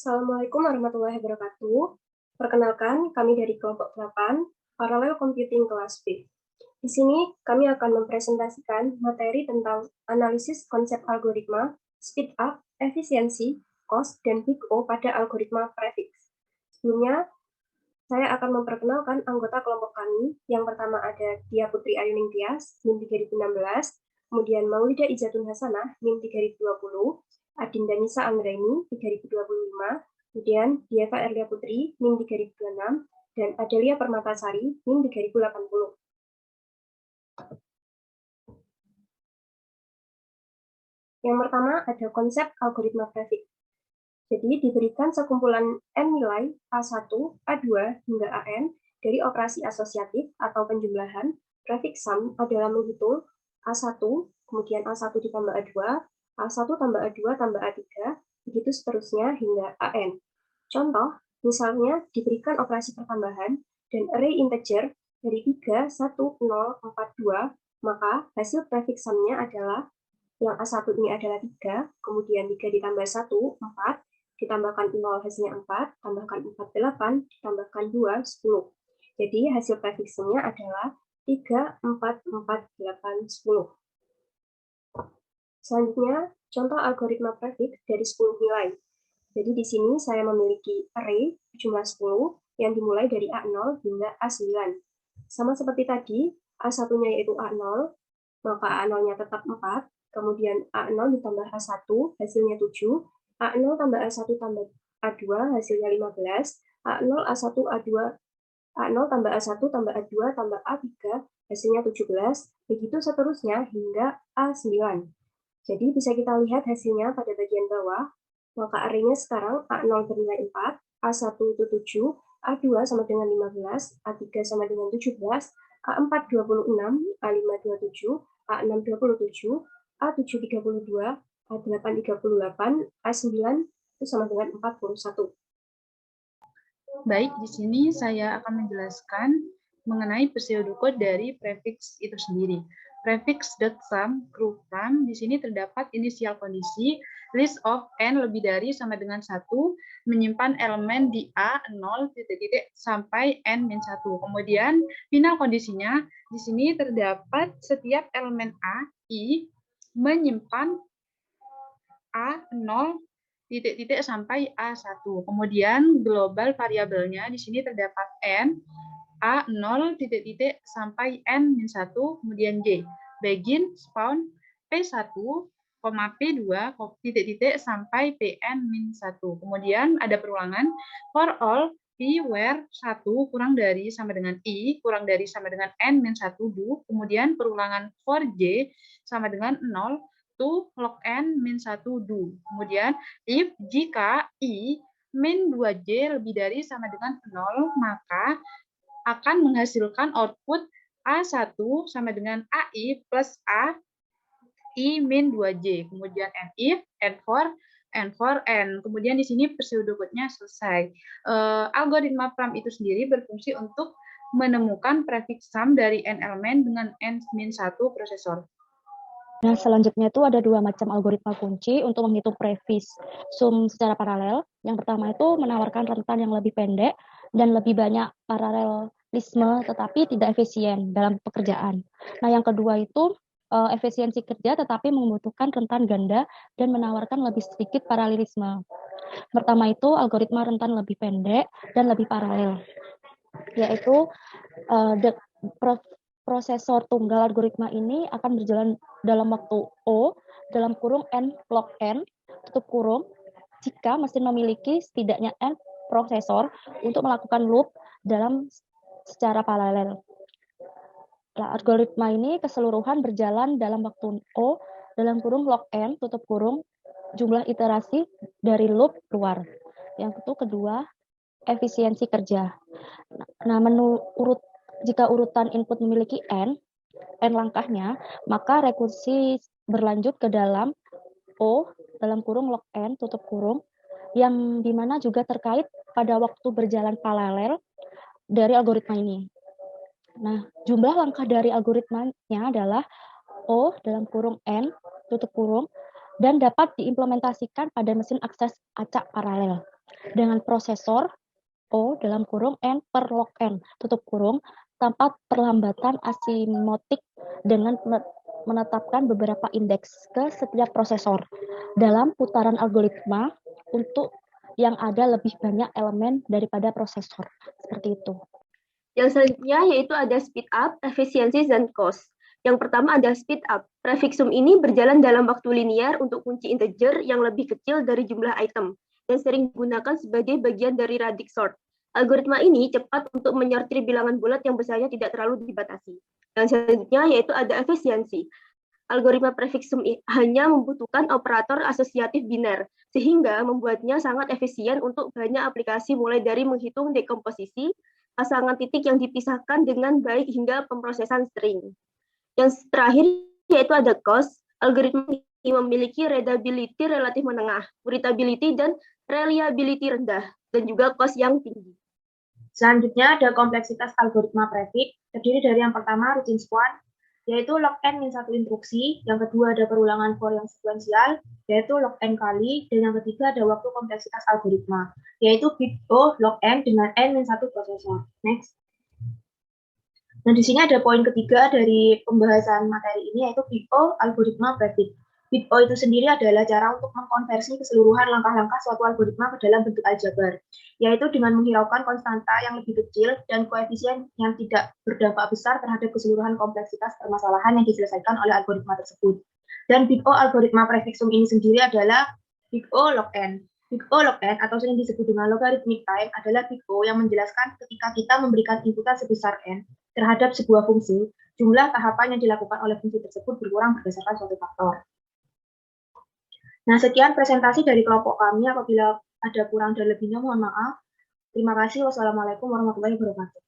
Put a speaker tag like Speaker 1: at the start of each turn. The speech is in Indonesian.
Speaker 1: Assalamualaikum warahmatullahi wabarakatuh. Perkenalkan, kami dari kelompok 8, Parallel Computing kelas B. Di sini, kami akan mempresentasikan materi tentang analisis konsep algoritma, speed up, efisiensi, cost, dan big O pada algoritma prefix. Sebelumnya, saya akan memperkenalkan anggota kelompok kami. Yang pertama ada Dia Putri Ayuning Tias, NIM 3016, kemudian Maulida Ijatun Hasanah, NIM 3020, Adinda Nisa Anggraini, 3025, kemudian Dieva Erlia Putri, NIM 3026, dan Adelia Permatasari, NIM 3080. Yang pertama ada konsep algoritma prefix. Jadi diberikan sekumpulan n nilai A1, A2, hingga AN dari operasi asosiatif atau penjumlahan. Prefix sum adalah menghitung A1, kemudian A1 ditambah A2, A1 tambah A2 tambah A3, begitu seterusnya hingga AN. Contoh, misalnya diberikan operasi pertambahan dan array integer dari 3, 1, 0, 4, 2, maka hasil prefix sum-nya adalah yang A1 ini adalah 3, kemudian 3 ditambah 1, 4, ditambahkan 0 hasilnya 4, tambahkan 4, 8, ditambahkan 2, 10. Jadi hasil prefixnya adalah 3, 4, 4, 8, 10. Selanjutnya, contoh algoritma prefix dari 10 nilai. Jadi di sini saya memiliki array jumlah 10 yang dimulai dari A0 hingga A9. Sama seperti tadi, A1-nya yaitu A0, maka A0-nya tetap 4, kemudian A0 ditambah A1, hasilnya 7, A0 tambah A1 tambah A2, hasilnya 15, A0, A1, A2, A0 tambah A1 tambah A2 tambah A3, hasilnya 17, begitu seterusnya hingga A9. Jadi bisa kita lihat hasilnya pada bagian bawah, maka array-nya sekarang A0 bernilai 4, A1 itu 7, A2 sama dengan 15, A3 sama dengan 17, A4 26, A5 27, A6 27, A7 32, A8 38, A9 itu sama dengan 41.
Speaker 2: Baik, di sini saya akan menjelaskan mengenai pseudocode dari prefix itu sendiri. Prefix.sum from di sini terdapat inisial kondisi list of n lebih dari sama dengan 1 menyimpan elemen di A 0 titik-titik sampai n-1. Kemudian final kondisinya di sini terdapat setiap elemen A I menyimpan A 0 titik-titik sampai A1. Kemudian global variabelnya di sini terdapat n, A0 titik-titik sampai n-1, kemudian J. Begin spawn P1, P2 titik-titik sampai Pn-1. Kemudian ada perulangan for all P where 1 kurang dari sama dengan I kurang dari sama dengan n-1 do. Kemudian perulangan for J sama dengan 0 to log n min 1 do. Kemudian if jika I min 2J lebih dari sama dengan 0, maka akan menghasilkan output A1 sama dengan AI plus A I min 2J. Kemudian and if, and for, n. Kemudian di sini pseudocode-nya selesai. Algoritma Pram itu sendiri berfungsi untuk menemukan prefix sum dari n elemen dengan n-1 prosesor.
Speaker 3: Nah, selanjutnya itu ada dua macam algoritma kunci untuk menghitung prefix sum secara paralel. Yang pertama itu menawarkan rentan yang lebih pendek dan lebih banyak paralelisme tetapi tidak efisien dalam pekerjaan. Nah, yang kedua itu efisiensi kerja tetapi membutuhkan rentan ganda dan menawarkan lebih sedikit paralelisme. Pertama itu algoritma rentan lebih pendek dan lebih paralel, yaitu prosesor tunggal algoritma ini akan berjalan dalam waktu O dalam kurung n log n tutup kurung jika mesin memiliki setidaknya n prosesor untuk melakukan loop dalam secara paralel. Nah, algoritma ini keseluruhan berjalan dalam waktu O dalam kurung log n tutup kurung jumlah iterasi dari loop luar. Yang itu kedua, efisiensi kerja. Nah, jika urutan input memiliki n langkahnya, maka rekursi berlanjut ke dalam O dalam kurung log n tutup kurung yang dimana juga terkait pada waktu berjalan paralel dari algoritma ini. Nah, jumlah langkah dari algoritmanya adalah O dalam kurung n tutup kurung dan dapat diimplementasikan pada mesin akses acak paralel. dengan prosesor O dalam kurung N per log N tutup kurung tanpa perlambatan asimiotik dengan menetapkan beberapa indeks ke setiap prosesor dalam putaran algoritma untuk yang ada lebih banyak elemen daripada prosesor. Seperti itu.
Speaker 1: Yang selanjutnya yaitu ada speed up, efisiensi, dan cost. Yang pertama ada speed up. Prefixum ini berjalan dalam waktu linear untuk kunci integer yang lebih kecil dari jumlah item dan sering digunakan sebagai bagian dari radix sort. Algoritma ini cepat untuk menyortir bilangan bulat yang besarnya tidak terlalu dibatasi. Dan selanjutnya yaitu ada efisiensi. Algoritma prefixum hanya membutuhkan operator asosiatif biner, sehingga membuatnya sangat efisien untuk banyak aplikasi mulai dari menghitung dekomposisi, pasangan titik yang dipisahkan dengan baik hingga pemrosesan string. Yang terakhir yaitu ada cost. Algoritma ini memiliki readability relatif menengah, readability dan reliability rendah, dan juga cost yang tinggi.
Speaker 4: Selanjutnya ada kompleksitas algoritma prefix, terdiri dari yang pertama routine span, yaitu log n min 1 instruksi, yang kedua ada perulangan for yang sekuensial, yaitu log n kali, dan yang ketiga ada waktu kompleksitas algoritma, yaitu bit O log n dengan n min 1 prosesor. Next. Nah, di sini ada poin ketiga dari pembahasan materi ini, yaitu bit O algoritma prefix. Bit O itu sendiri adalah cara untuk mengkonversi keseluruhan langkah-langkah suatu algoritma ke dalam bentuk aljabar, yaitu dengan menghiraukan konstanta yang lebih kecil dan koefisien yang tidak berdampak besar terhadap keseluruhan kompleksitas permasalahan yang diselesaikan oleh algoritma tersebut. Dan bit O algoritma prefixum ini sendiri adalah bit O log n. Bit O log n atau sering disebut dengan logarithmic time adalah bit O yang menjelaskan ketika kita memberikan inputan sebesar n terhadap sebuah fungsi, jumlah tahapan yang dilakukan oleh fungsi tersebut berkurang berdasarkan suatu faktor. Nah, sekian presentasi dari kelompok kami. Apabila ada kurang dan lebihnya, mohon maaf. Terima kasih. Wassalamualaikum warahmatullahi wabarakatuh.